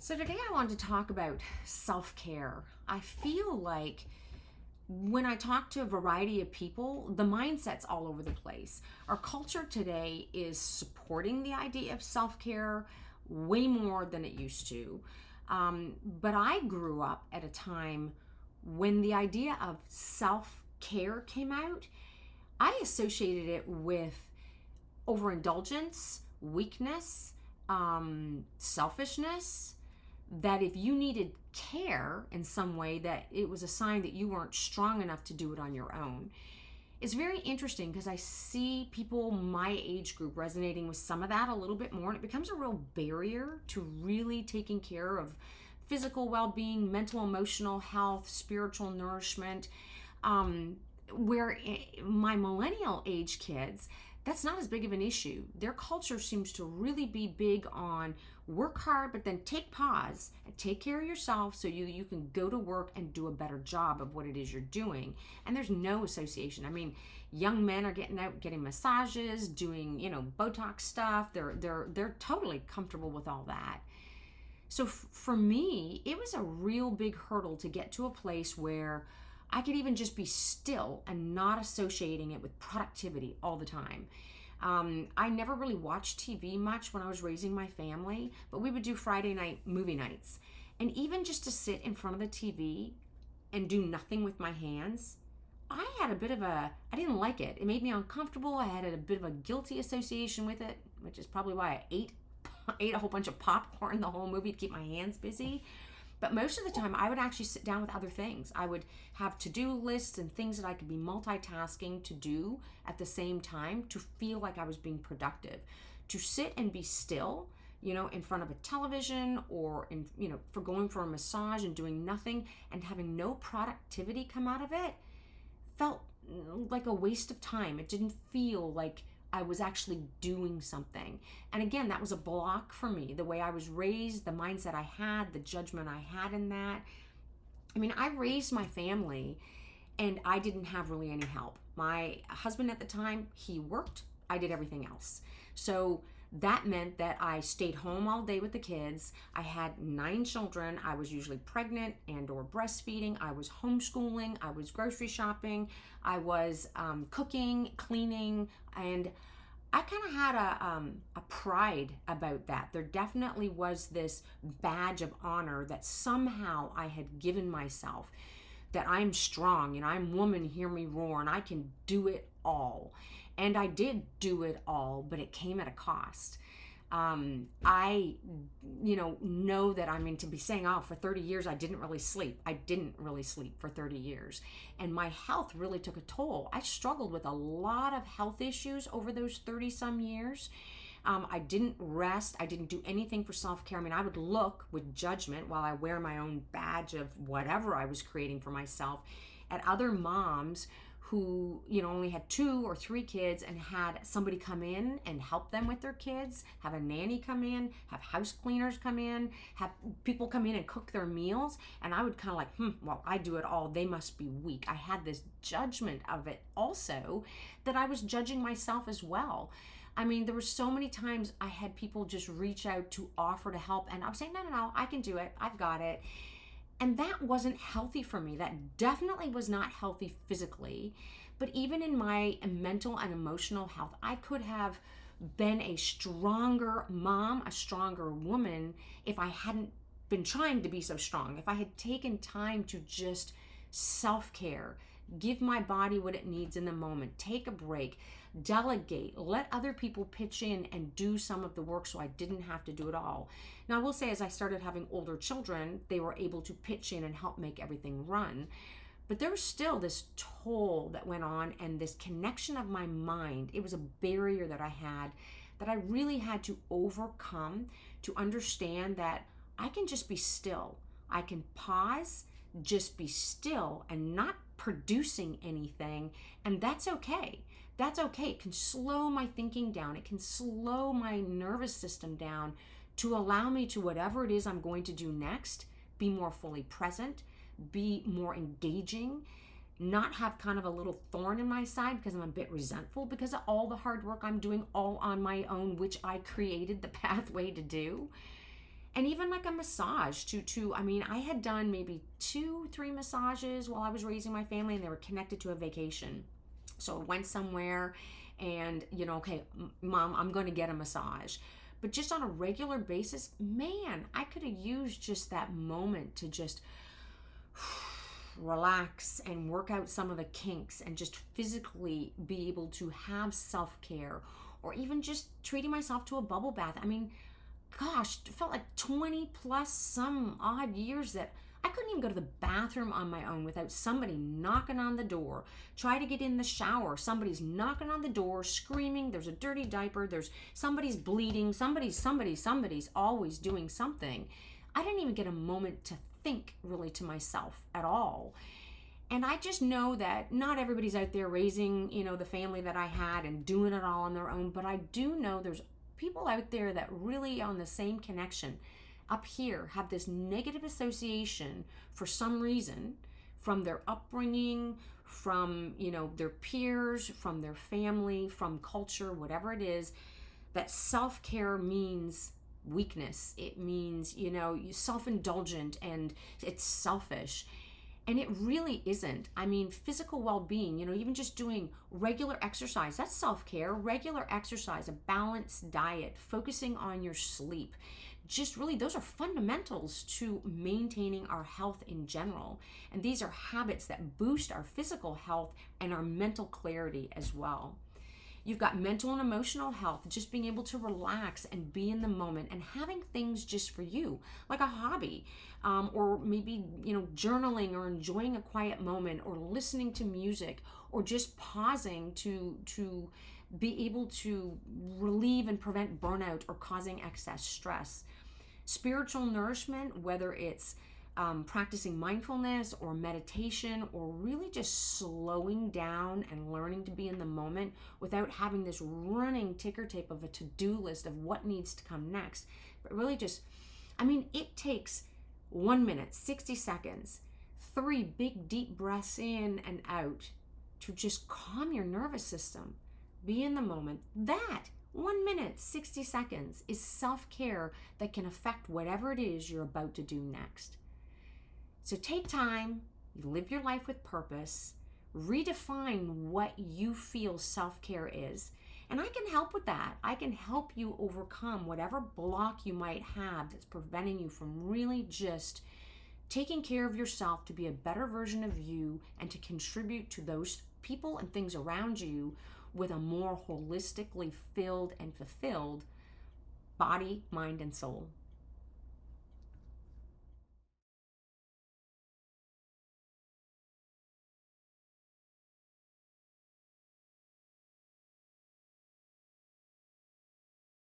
So today I wanted to talk about self-care. I feel like when I talk to a variety of people, the mindset's all over the place. Our culture today is supporting the idea of self-care way more than it used to. But I grew up at a time when the idea of self-care came out. I associated it with overindulgence, weakness, selfishness, that if you needed care in some way, that it was a sign that you weren't strong enough to do it on your own. It's very interesting because I see people my age group resonating with some of that a little bit more, and it becomes a real barrier to really taking care of physical well-being, mental, emotional health, spiritual nourishment. Where my millennial age kids, that's not as big of an issue. Their culture seems to really be big on work hard, but then take pause and take care of yourself so you can go to work and do a better job of what it is you're doing. And there's no association. I mean, young men are getting out, getting massages, doing, Botox stuff. They're totally comfortable with all that. So for me, it was a real big hurdle to get to a place where I could even just be still and not associating it with productivity all the time. I never really watched TV much when I was raising my family, but we would do Friday night movie nights. And even just to sit in front of the TV and do nothing with my hands, I didn't like it. It made me uncomfortable. I had a bit of a guilty association with it, which is probably why I ate a whole bunch of popcorn the whole movie to keep my hands busy. But most of the time, I would actually sit down with other things. I would have to-do lists and things that I could be multitasking to do at the same time to feel like I was being productive. To sit and be still, in front of a television or for going for a massage and doing nothing and having no productivity come out of it felt like a waste of time. It didn't feel like I was actually doing something. And again, that was a block for me. The way I was raised, the mindset I had, the judgment I had in that. I mean, I raised my family and I didn't have really any help. My husband at the time, he worked. I did everything else. So that meant that I stayed home all day with the kids. I had 9 children. I was usually pregnant and or breastfeeding. I was homeschooling. I was grocery shopping. I was cooking, cleaning, and I kind of had a pride about that. There definitely was this badge of honor that somehow I had given myself, that I'm strong and I'm woman, hear me roar, and I can do it all. And I did do it all, but it came at a cost. I know that to be saying, for 30 years, I didn't really sleep. I didn't really sleep for 30 years. And my health really took a toll. I struggled with a lot of health issues over those 30 some years. I didn't rest. I didn't do anything for self-care. I would look with judgment while I wear my own badge of whatever I was creating for myself at other moms who only had 2 or 3 kids and had somebody come in and help them with their kids, have a nanny come in, have house cleaners come in, have people come in and cook their meals. And I would kind of like, I do it all. They must be weak. I had this judgment of it also, that I was judging myself as well. There were so many times I had people just reach out to offer to help, and I was saying, no, I can do it. I've got it. And that wasn't healthy for me. That definitely was not healthy physically. But even in my mental and emotional health, I could have been a stronger mom, a stronger woman, if I hadn't been trying to be so strong. If I had taken time to just self-care, give my body what it needs in the moment, take a break, delegate, let other people pitch in and do some of the work so I didn't have to do it all. Now, I will say, as I started having older children, they were able to pitch in and help make everything run. But there was still this toll that went on, and this connection of my mind. It was a barrier that I had that I really had to overcome to understand that I can just be still. I can pause, just be still and not producing anything, and that's okay. That's okay. It can slow my thinking down. It can slow my nervous system down to allow me to, whatever it is I'm going to do next, be more fully present, be more engaging, not have kind of a little thorn in my side because I'm a bit resentful because of all the hard work I'm doing all on my own, which I created the pathway to do. And even like a massage I mean, I had done maybe 2-3 massages while I was raising my family, and they were connected to a vacation. So I went somewhere and, okay, mom, I'm going to get a massage. But just on a regular basis, man, I could have used just that moment to just relax and work out some of the kinks and just physically be able to have self-care, or even just treating myself to a bubble bath. I mean, gosh, it felt like 20 plus some odd years that I couldn't even go to the bathroom on my own without somebody knocking on the door. Try to get in the shower, somebody's knocking on the door, screaming, there's a dirty diaper, there's somebody's bleeding, somebody's always doing something. I didn't even get a moment to think really to myself at all. And I just know that not everybody's out there raising, the family that I had and doing it all on their own, but I do know there's people out there that really on the same connection up here have this negative association for some reason from their upbringing, from, their peers, from their family, from culture, whatever it is, that self-care means weakness. It means, self-indulgent, and it's selfish. And it really isn't. I mean, physical well-being, even just doing regular exercise, that's self-care. Regular exercise, a balanced diet, focusing on your sleep. Just really, those are fundamentals to maintaining our health in general. And these are habits that boost our physical health and our mental clarity as well. You've got mental and emotional health, just being able to relax and be in the moment and having things just for you, like a hobby, or maybe, journaling or enjoying a quiet moment, or listening to music, or just pausing to be able to relieve and prevent burnout or causing excess stress. Spiritual nourishment, whether it's practicing mindfulness or meditation, or really just slowing down and learning to be in the moment without having this running ticker tape of a to-do list of what needs to come next. But really just, it takes 1 minute, 60 seconds, 3 big deep breaths in and out to just calm your nervous system. Be in the moment. That 1 minute, 60 seconds is self-care that can affect whatever it is you're about to do next. So take time, live your life with purpose, redefine what you feel self-care is, and I can help with that. I can help you overcome whatever block you might have that's preventing you from really just taking care of yourself to be a better version of you and to contribute to those people and things around you with a more holistically filled and fulfilled body, mind, and soul.